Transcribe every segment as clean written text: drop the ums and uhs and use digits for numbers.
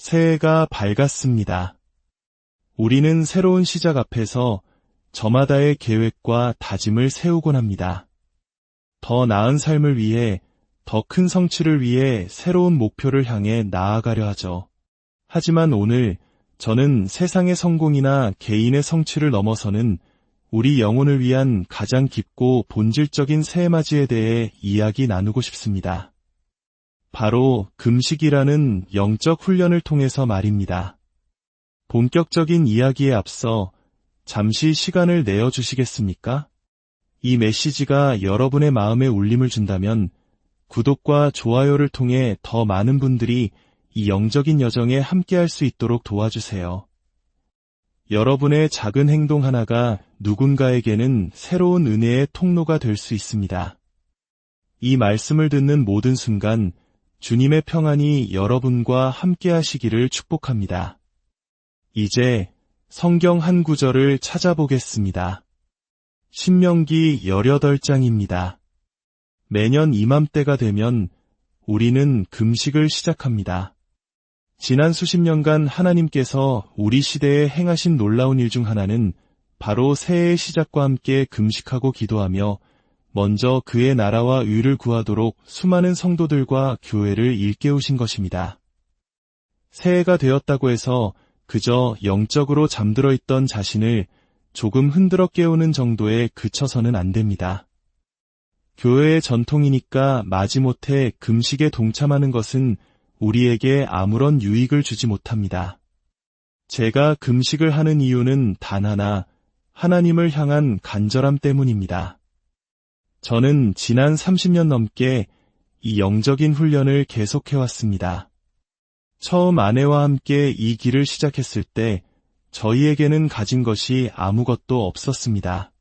새해가 밝았습니다. 우리는 새로운 시작 앞에서 저마다의 계획과 다짐을 세우곤 합니다. 더 나은 삶을 위해, 더 큰 성취를 위해 새로운 목표를 향해 나아가려 하죠. 하지만 오늘 저는 세상의 성공이나 개인의 성취를 넘어서는 우리 영혼을 위한 가장 깊고 본질적인 새해맞이에 대해 이야기 나누고 싶습니다. 바로 금식이라는 영적 훈련을 통해서 말입니다. 본격적인 이야기에 앞서 잠시 시간을 내어주시겠습니까? 이 메시지가 여러분의 마음에 울림을 준다면 구독과 좋아요를 통해 더 많은 분들이 이 영적인 여정에 함께할 수 있도록 도와주세요. 여러분의 작은 행동 하나가 누군가에게는 새로운 은혜의 통로가 될 수 있습니다. 이 말씀을 듣는 모든 순간 주님의 평안이 여러분과 함께하시기를 축복합니다. 이제 성경 한 구절을 찾아보겠습니다. 신명기 18장입니다. 매년 이맘때가 되면 우리는 금식을 시작합니다. 지난 수십 년간 하나님께서 우리 시대에 행하신 놀라운 일 중 하나는 바로 새해의 시작과 함께 금식하고 기도하며 먼저 그의 나라와 의를 구하도록 수많은 성도들과 교회를 일깨우신 것입니다. 새해가 되었다고 해서 그저 영적으로 잠들어 있던 자신을 조금 흔들어 깨우는 정도에 그쳐서는 안 됩니다. 교회의 전통이니까 마지못해 금식에 동참하는 것은 우리에게 아무런 유익을 주지 못합니다. 제가 금식을 하는 이유는 단 하나, 하나님을 향한 간절함 때문입니다. 저는 지난 30년 넘게 이 영적인 훈련을 계속해왔습니다. 처음 아내와 함께 이 길을 시작했을 때 저희에게는 가진 것이 아무것도 없었습니다.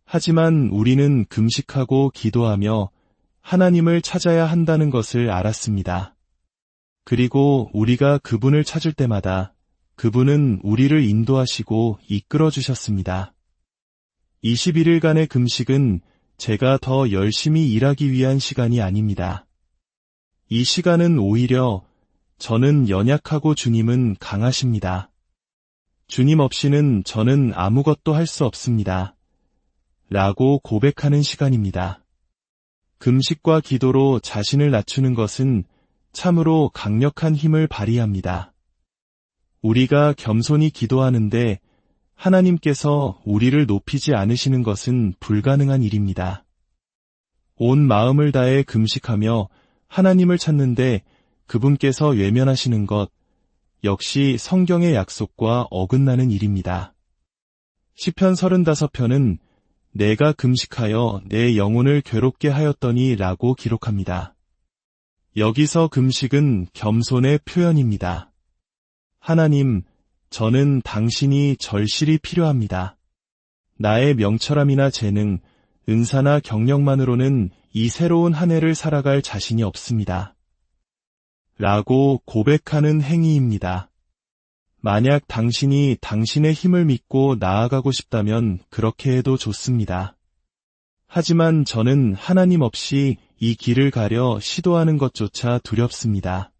하지만 우리는 금식하고 기도하며 하나님을 찾아야 한다는 것을 알았습니다. 그리고 우리가 그분을 찾을 때마다 그분은 우리를 인도하시고 이끌어 주셨습니다. 21일간의 금식은 제가 더 열심히 일하기 위한 시간이 아닙니다. 이 시간은 오히려 저는 연약하고 주님은 강하십니다. 주님 없이는 저는 아무것도 할 수 없습니다. 라고 고백하는 시간입니다. 금식과 기도로 자신을 낮추는 것은 참으로 강력한 힘을 발휘합니다. 우리가 겸손히 기도하는데 하나님께서 우리를 높이지 않으시는 것은 불가능한 일입니다. 온 마음을 다해 금식하며 하나님을 찾는데 그분께서 외면하시는 것, 역시 성경의 약속과 어긋나는 일입니다. 시편 35편은 내가 금식하여 내 영혼을 괴롭게 하였더니 라고 기록합니다. 여기서 금식은 겸손의 표현입니다. 하나님, 저는 당신이 절실히 필요합니다. 나의 명철함이나 재능, 은사나 경력만으로는 이 새로운 한 해를 살아갈 자신이 없습니다. 라고 고백하는 행위입니다. 만약 당신이 당신의 힘을 믿고 나아가고 싶다면 그렇게 해도 좋습니다. 하지만 저는 하나님 없이 이 길을 가려 시도하는 것조차 두렵습니다.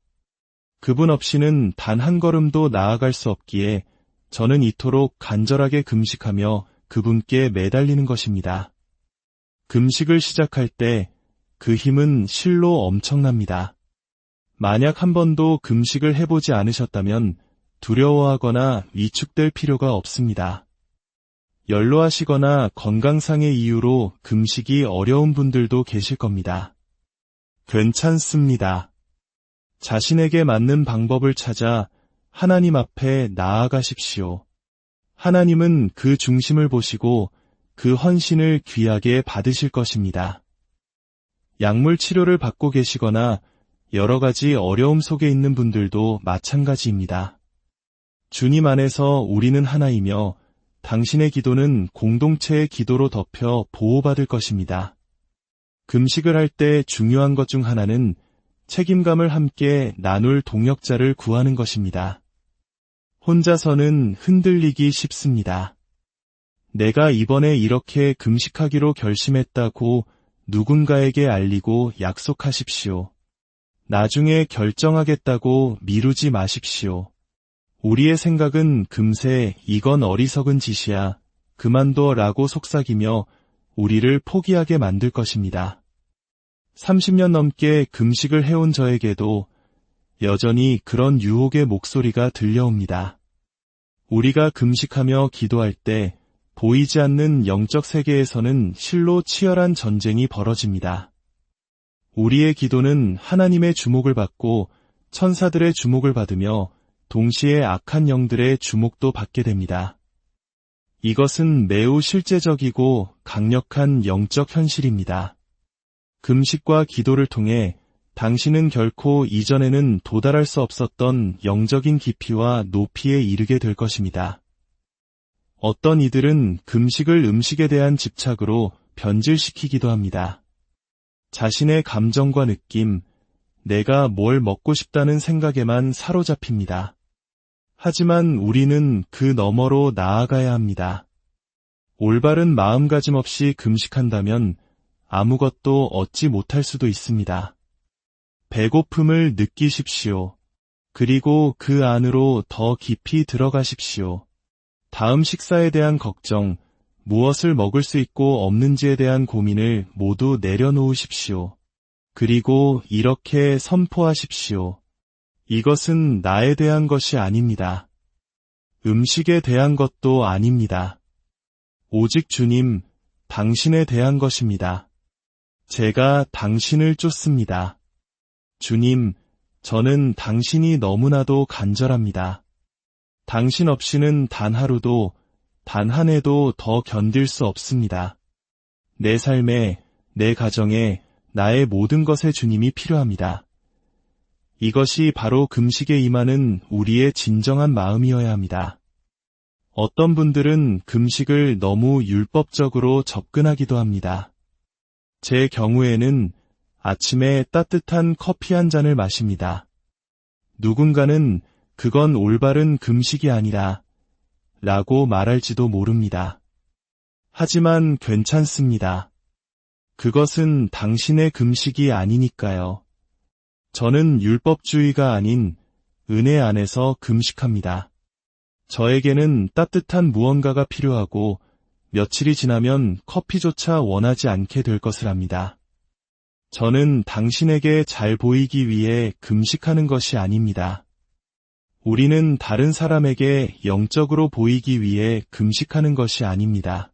그분 없이는 단 한 걸음도 나아갈 수 없기에 저는 이토록 간절하게 금식하며 그분께 매달리는 것입니다. 금식을 시작할 때 그 힘은 실로 엄청납니다. 만약 한 번도 금식을 해보지 않으셨다면 두려워하거나 위축될 필요가 없습니다. 연로하시거나 건강상의 이유로 금식이 어려운 분들도 계실 겁니다. 괜찮습니다. 자신에게 맞는 방법을 찾아 하나님 앞에 나아가십시오. 하나님은 그 중심을 보시고 그 헌신을 귀하게 받으실 것입니다. 약물 치료를 받고 계시거나 여러 가지 어려움 속에 있는 분들도 마찬가지입니다. 주님 안에서 우리는 하나이며 당신의 기도는 공동체의 기도로 덮여 보호받을 것입니다. 금식을 할 때 중요한 것 중 하나는 책임감을 함께 나눌 동역자를 구하는 것입니다. 혼자서는 흔들리기 쉽습니다. 내가 이번에 이렇게 금식하기로 결심했다고 누군가에게 알리고 약속하십시오. 나중에 결정하겠다고 미루지 마십시오. 우리의 생각은 금세 이건 어리석은 짓이야, 그만둬 라고 속삭이며 우리를 포기하게 만들 것입니다. 30년 넘게 금식을 해온 저에게도 여전히 그런 유혹의 목소리가 들려옵니다. 우리가 금식하며 기도할 때 보이지 않는 영적 세계에서는 실로 치열한 전쟁이 벌어집니다. 우리의 기도는 하나님의 주목을 받고 천사들의 주목을 받으며 동시에 악한 영들의 주목도 받게 됩니다. 이것은 매우 실제적이고 강력한 영적 현실입니다. 금식과 기도를 통해 당신은 결코 이전에는 도달할 수 없었던 영적인 깊이와 높이에 이르게 될 것입니다. 어떤 이들은 금식을 음식에 대한 집착으로 변질시키기도 합니다. 자신의 감정과 느낌, 내가 뭘 먹고 싶다는 생각에만 사로잡힙니다. 하지만 우리는 그 너머로 나아가야 합니다. 올바른 마음가짐 없이 금식한다면 아무것도 얻지 못할 수도 있습니다. 배고픔을 느끼십시오. 그리고 그 안으로 더 깊이 들어가십시오. 다음 식사에 대한 걱정, 무엇을 먹을 수 있고 없는지에 대한 고민을 모두 내려놓으십시오. 그리고 이렇게 선포하십시오. 이것은 나에 대한 것이 아닙니다. 음식에 대한 것도 아닙니다. 오직 주님, 당신에 대한 것입니다. 제가 당신을 쫓습니다. 주님, 저는 당신이 너무나도 간절합니다. 당신 없이는 단 하루도, 단 한 해도 더 견딜 수 없습니다. 내 삶에, 내 가정에, 나의 모든 것에 주님이 필요합니다. 이것이 바로 금식에 임하는 우리의 진정한 마음이어야 합니다. 어떤 분들은 금식을 너무 율법적으로 접근하기도 합니다. 제 경우에는 아침에 따뜻한 커피 한 잔을 마십니다. 누군가는 그건 올바른 금식이 아니라 라고 말할지도 모릅니다. 하지만 괜찮습니다. 그것은 당신의 금식이 아니니까요. 저는 율법주의가 아닌 은혜 안에서 금식합니다. 저에게는 따뜻한 무언가가 필요하고 며칠이 지나면 커피조차 원하지 않게 될 것을 압니다. 저는 당신에게 잘 보이기 위해 금식하는 것이 아닙니다. 우리는 다른 사람에게 영적으로 보이기 위해 금식하는 것이 아닙니다.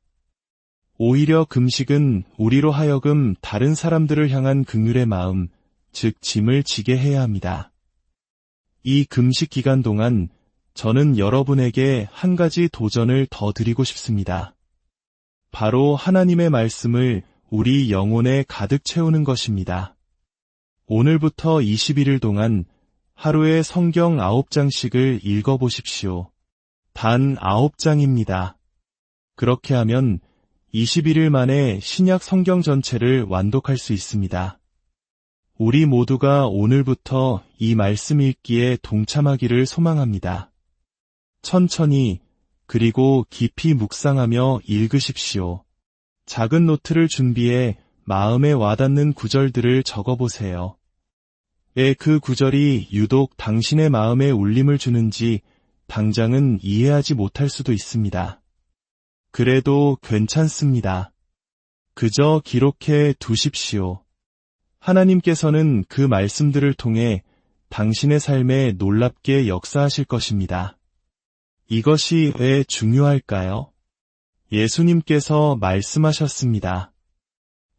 오히려 금식은 우리로 하여금 다른 사람들을 향한 긍휼의 마음, 즉 짐을 지게 해야 합니다. 이 금식 기간 동안 저는 여러분에게 한 가지 도전을 더 드리고 싶습니다. 바로 하나님의 말씀을 우리 영혼에 가득 채우는 것입니다. 오늘부터 21일 동안 하루에 성경 9장씩을 읽어보십시오. 단 9장입니다. 그렇게 하면 21일 만에 신약 성경 전체를 완독할 수 있습니다. 우리 모두가 오늘부터 이 말씀 읽기에 동참하기를 소망합니다. 천천히 그리고 깊이 묵상하며 읽으십시오. 작은 노트를 준비해 마음에 와닿는 구절들을 적어보세요. 왜 그 구절이 유독 당신의 마음에 울림을 주는지 당장은 이해하지 못할 수도 있습니다. 그래도 괜찮습니다. 그저 기록해 두십시오. 하나님께서는 그 말씀들을 통해 당신의 삶에 놀랍게 역사하실 것입니다. 이것이 왜 중요할까요? 예수님께서 말씀하셨습니다.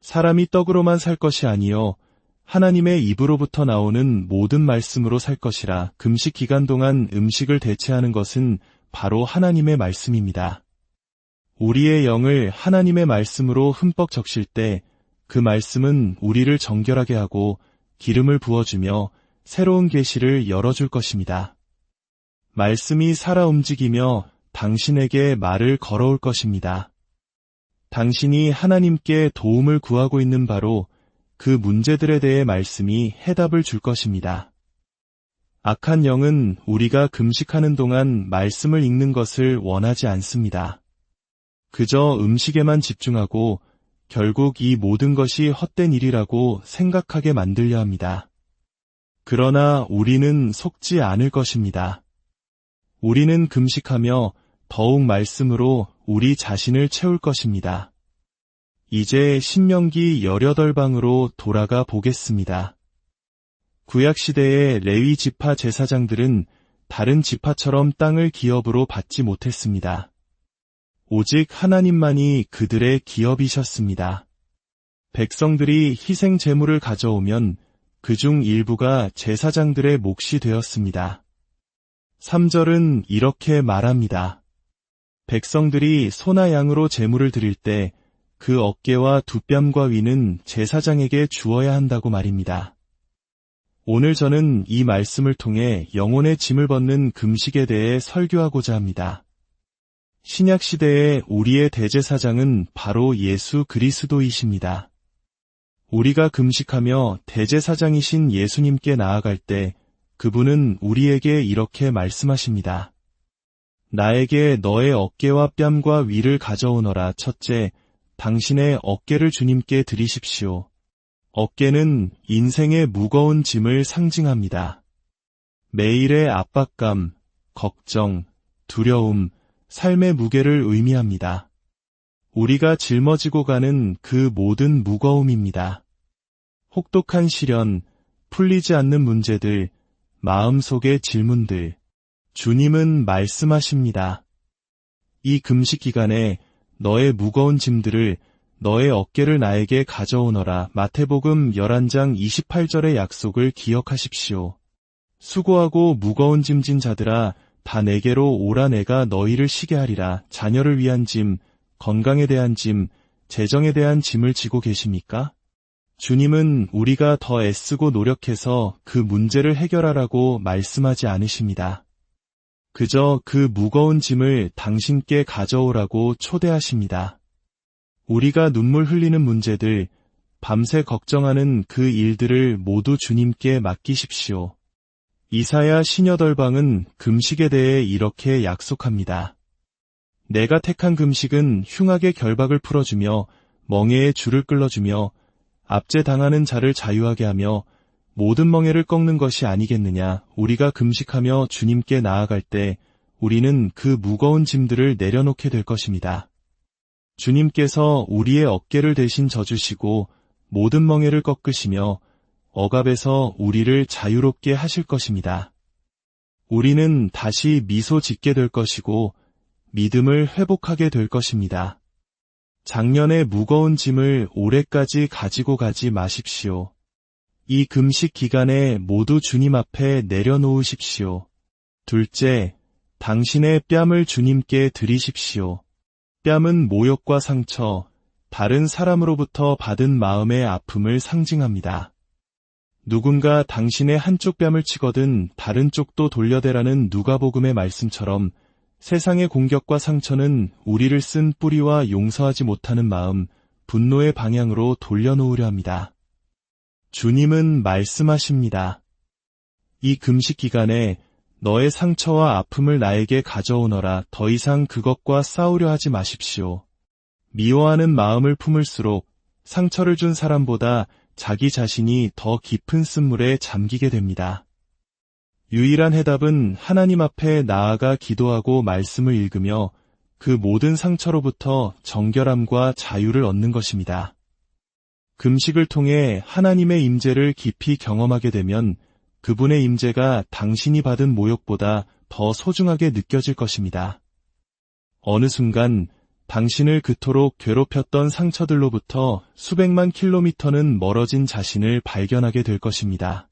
사람이 떡으로만 살 것이 아니요 하나님의 입으로부터 나오는 모든 말씀으로 살 것이라. 금식 기간 동안 음식을 대체하는 것은 바로 하나님의 말씀입니다. 우리의 영을 하나님의 말씀으로 흠뻑 적실 때 그 말씀은 우리를 정결하게 하고 기름을 부어주며 새로운 계시를 열어줄 것입니다. 말씀이 살아 움직이며 당신에게 말을 걸어올 것입니다. 당신이 하나님께 도움을 구하고 있는 바로 그 문제들에 대해 말씀이 해답을 줄 것입니다. 악한 영은 우리가 금식하는 동안 말씀을 읽는 것을 원하지 않습니다. 그저 음식에만 집중하고 결국 이 모든 것이 헛된 일이라고 생각하게 만들려 합니다. 그러나 우리는 속지 않을 것입니다. 우리는 금식하며 더욱 말씀으로 우리 자신을 채울 것입니다. 이제 신명기 18방으로 돌아가 보겠습니다. 구약시대의 레위 지파 제사장들은 다른 지파처럼 땅을 기업으로 받지 못했습니다. 오직 하나님만이 그들의 기업이셨습니다. 백성들이 희생 제물을 가져오면 그중 일부가 제사장들의 몫이 되었습니다. 3절은 이렇게 말합니다. 백성들이 소나 양으로 제물을 드릴 때 그 어깨와 두 뺨과 위는 제사장에게 주어야 한다고 말입니다. 오늘 저는 이 말씀을 통해 영혼의 짐을 벗는 금식에 대해 설교하고자 합니다. 신약시대의 우리의 대제사장은 바로 예수 그리스도이십니다. 우리가 금식하며 대제사장이신 예수님께 나아갈 때 그분은 우리에게 이렇게 말씀하십니다. 나에게 너의 어깨와 뺨과 위를 가져오너라. 첫째, 당신의 어깨를 주님께 드리십시오. 어깨는 인생의 무거운 짐을 상징합니다. 매일의 압박감, 걱정, 두려움, 삶의 무게를 의미합니다. 우리가 짊어지고 가는 그 모든 무거움입니다. 혹독한 시련, 풀리지 않는 문제들, 마음속의 질문들. 주님은 말씀하십니다. 이 금식 기간에 너의 무거운 짐들을 너의 어깨를 나에게 가져오너라. 마태복음 11장 28절의 약속을 기억하십시오. 수고하고 무거운 짐진 자들아 다 내게로 오라. 내가 너희를 쉬게 하리라. 자녀를 위한 짐, 건강에 대한 짐, 재정에 대한 짐을 지고 계십니까? 주님은 우리가 더 애쓰고 노력해서 그 문제를 해결하라고 말씀하지 않으십니다. 그저 그 무거운 짐을 당신께 가져오라고 초대하십니다. 우리가 눈물 흘리는 문제들, 밤새 걱정하는 그 일들을 모두 주님께 맡기십시오. 이사야 시녀덜방은 금식에 대해 이렇게 약속합니다. 내가 택한 금식은 흉악의 결박을 풀어주며 멍에의 줄을 끌어주며 압제당하는 자를 자유하게 하며 모든 멍에를 꺾는 것이 아니겠느냐. 우리가 금식하며 주님께 나아갈 때 우리는 그 무거운 짐들을 내려놓게 될 것입니다. 주님께서 우리의 어깨를 대신 져주시고 모든 멍에를 꺾으시며 억압에서 우리를 자유롭게 하실 것입니다. 우리는 다시 미소 짓게 될 것이고 믿음을 회복하게 될 것입니다. 작년의 무거운 짐을 올해까지 가지고 가지 마십시오. 이 금식 기간에 모두 주님 앞에 내려놓으십시오. 둘째, 당신의 뺨을 주님께 드리십시오. 뺨은 모욕과 상처, 다른 사람으로부터 받은 마음의 아픔을 상징합니다. 누군가 당신의 한쪽 뺨을 치거든 다른 쪽도 돌려대라는 누가복음의 말씀처럼 세상의 공격과 상처는 우리를 쓴 뿌리와 용서하지 못하는 마음, 분노의 방향으로 돌려놓으려 합니다. 주님은 말씀하십니다. 이 금식 기간에 너의 상처와 아픔을 나에게 가져오너라. 더 이상 그것과 싸우려 하지 마십시오. 미워하는 마음을 품을수록 상처를 준 사람보다 자기 자신이 더 깊은 쓴물에 잠기게 됩니다. 유일한 해답은 하나님 앞에 나아가 기도하고 말씀을 읽으며 그 모든 상처로부터 정결함과 자유를 얻는 것입니다. 금식을 통해 하나님의 임재를 깊이 경험하게 되면 그분의 임재가 당신이 받은 모욕보다 더 소중하게 느껴질 것입니다. 어느 순간 당신을 그토록 괴롭혔던 상처들로부터 수백만 킬로미터는 멀어진 자신을 발견하게 될 것입니다.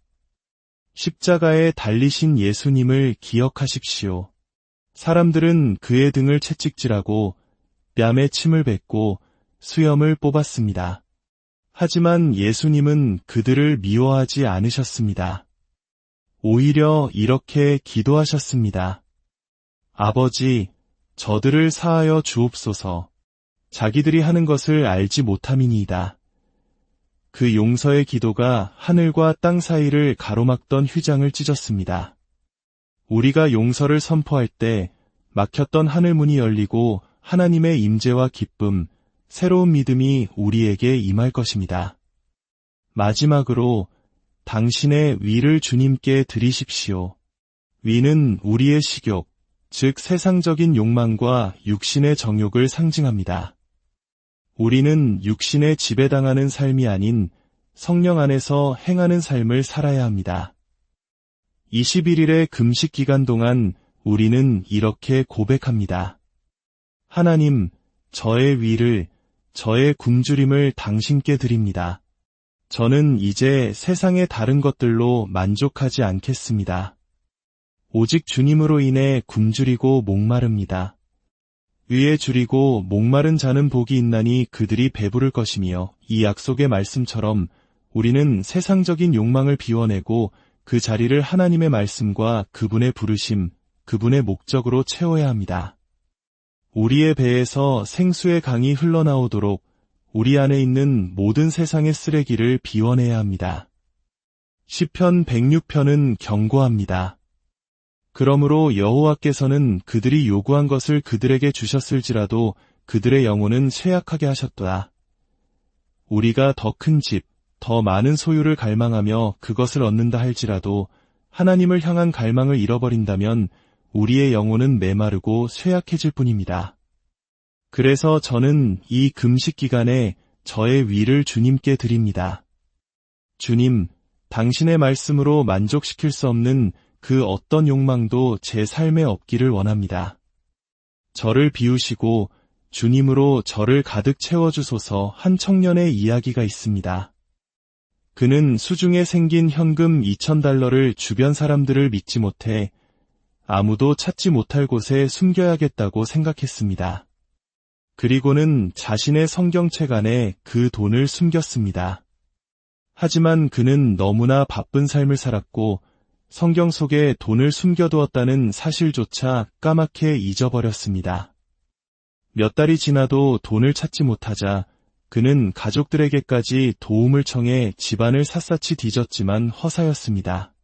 십자가에 달리신 예수님을 기억하십시오. 사람들은 그의 등을 채찍질하고 뺨에 침을 뱉고 수염을 뽑았습니다. 하지만 예수님은 그들을 미워하지 않으셨습니다. 오히려 이렇게 기도하셨습니다. 아버지, 저들을 사하여 주옵소서. 자기들이 하는 것을 알지 못함이니이다. 그 용서의 기도가 하늘과 땅 사이를 가로막던 휘장을 찢었습니다. 우리가 용서를 선포할 때 막혔던 하늘문이 열리고 하나님의 임재와 기쁨, 새로운 믿음이 우리에게 임할 것입니다. 마지막으로 당신의 위를 주님께 드리십시오. 위는 우리의 식욕, 즉 세상적인 욕망과 육신의 정욕을 상징합니다. 우리는 육신에 지배당하는 삶이 아닌 성령 안에서 행하는 삶을 살아야 합니다. 21일의 금식 기간 동안 우리는 이렇게 고백합니다. 하나님, 저의 위를, 저의 굶주림을 당신께 드립니다. 저는 이제 세상의 다른 것들로 만족하지 않겠습니다. 오직 주님으로 인해 굶주리고 목마릅니다. 위에 줄이고 목마른 자는 복이 있나니 그들이 배부를 것이며, 이 약속의 말씀처럼 우리는 세상적인 욕망을 비워내고 그 자리를 하나님의 말씀과 그분의 부르심, 그분의 목적으로 채워야 합니다. 우리의 배에서 생수의 강이 흘러나오도록 우리 안에 있는 모든 세상의 쓰레기를 비워내야 합니다. 시편 106편은 경고합니다. 그러므로 여호와께서는 그들이 요구한 것을 그들에게 주셨을지라도 그들의 영혼은 쇠약하게 하셨도다. 우리가 더 큰 집, 더 많은 소유를 갈망하며 그것을 얻는다 할지라도 하나님을 향한 갈망을 잃어버린다면 우리의 영혼은 메마르고 쇠약해질 뿐입니다. 그래서 저는 이 금식 기간에 저의 위를 주님께 드립니다. 주님, 당신의 말씀으로 만족시킬 수 없는 그 어떤 욕망도 제 삶에 없기를 원합니다. 저를 비우시고 주님으로 저를 가득 채워주소서. 한 청년의 이야기가 있습니다. 그는 수중에 생긴 현금 2,000달러를 주변 사람들을 믿지 못해 아무도 찾지 못할 곳에 숨겨야겠다고 생각했습니다. 그리고는 자신의 성경책 안에 그 돈을 숨겼습니다. 하지만 그는 너무나 바쁜 삶을 살았고 성경 속에 돈을 숨겨두었다는 사실조차 까맣게 잊어버렸습니다. 몇 달이 지나도 돈을 찾지 못하자 그는 가족들에게까지 도움을 청해 집안을 샅샅이 뒤졌지만 허사였습니다.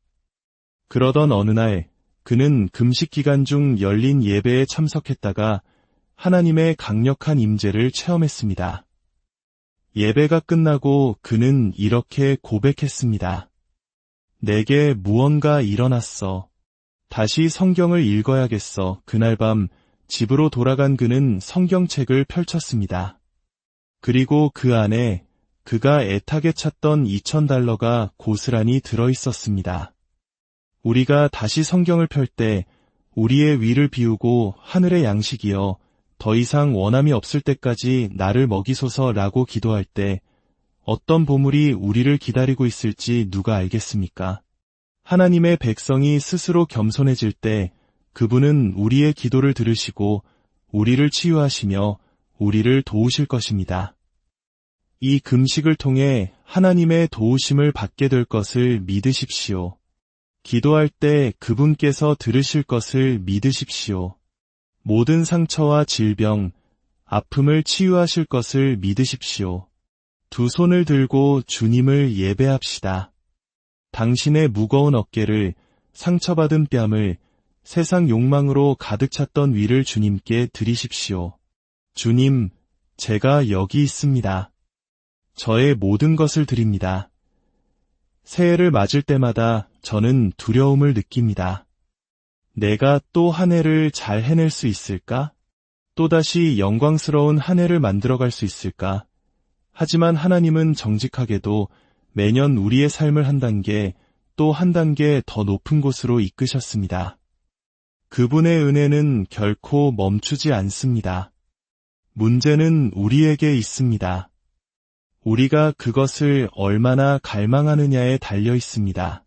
그러던 어느 날 그는 금식 기간 중 열린 예배에 참석했다가 하나님의 강력한 임재를 체험했습니다. 예배가 끝나고 그는 이렇게 고백했습니다. 내게 무언가 일어났어. 다시 성경을 읽어야겠어. 그날 밤 집으로 돌아간 그는 성경책을 펼쳤습니다. 그리고 그 안에 그가 애타게 찾던 2,000달러가 고스란히 들어있었습니다. 우리가 다시 성경을 펼 때 우리의 위를 비우고 하늘의 양식이여 더 이상 원함이 없을 때까지 나를 먹이소서라고 기도할 때 어떤 보물이 우리를 기다리고 있을지 누가 알겠습니까? 하나님의 백성이 스스로 겸손해질 때 그분은 우리의 기도를 들으시고 우리를 치유하시며 우리를 도우실 것입니다. 이 금식을 통해 하나님의 도우심을 받게 될 것을 믿으십시오. 기도할 때 그분께서 들으실 것을 믿으십시오. 모든 상처와 질병, 아픔을 치유하실 것을 믿으십시오. 두 손을 들고 주님을 예배합시다. 당신의 무거운 어깨를, 상처받은 뺨을, 세상 욕망으로 가득 찼던 위를 주님께 드리십시오. 주님, 제가 여기 있습니다. 저의 모든 것을 드립니다. 새해를 맞을 때마다 저는 두려움을 느낍니다. 내가 또 한 해를 잘 해낼 수 있을까? 또다시 영광스러운 한 해를 만들어갈 수 있을까? 하지만 하나님은 정직하게도 매년 우리의 삶을 한 단계, 또 한 단계 더 높은 곳으로 이끄셨습니다. 그분의 은혜는 결코 멈추지 않습니다. 문제는 우리에게 있습니다. 우리가 그것을 얼마나 갈망하느냐에 달려 있습니다.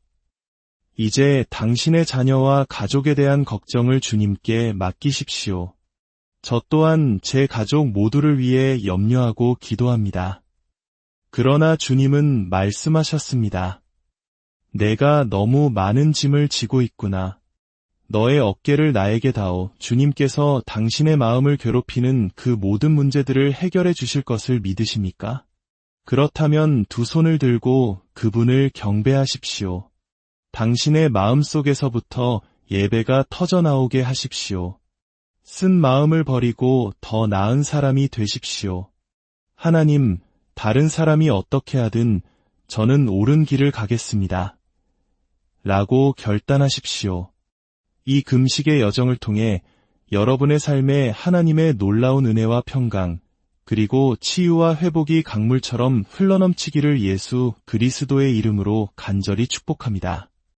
이제 당신의 자녀와 가족에 대한 걱정을 주님께 맡기십시오. 저 또한 제 가족 모두를 위해 염려하고 기도합니다. 그러나 주님은 말씀하셨습니다. 내가 너무 많은 짐을 지고 있구나. 너의 어깨를 나에게 다오. 주님께서 당신의 마음을 괴롭히는 그 모든 문제들을 해결해 주실 것을 믿으십니까? 그렇다면 두 손을 들고 그분을 경배하십시오. 당신의 마음속에서부터 예배가 터져나오게 하십시오. 쓴 마음을 버리고 더 나은 사람이 되십시오. 하나님, 다른 사람이 어떻게 하든 저는 옳은 길을 가겠습니다. 라고 결단하십시오. 이 금식의 여정을 통해 여러분의 삶에 하나님의 놀라운 은혜와 평강, 그리고 치유와 회복이 강물처럼 흘러넘치기를 예수 그리스도의 이름으로 간절히 축복합니다.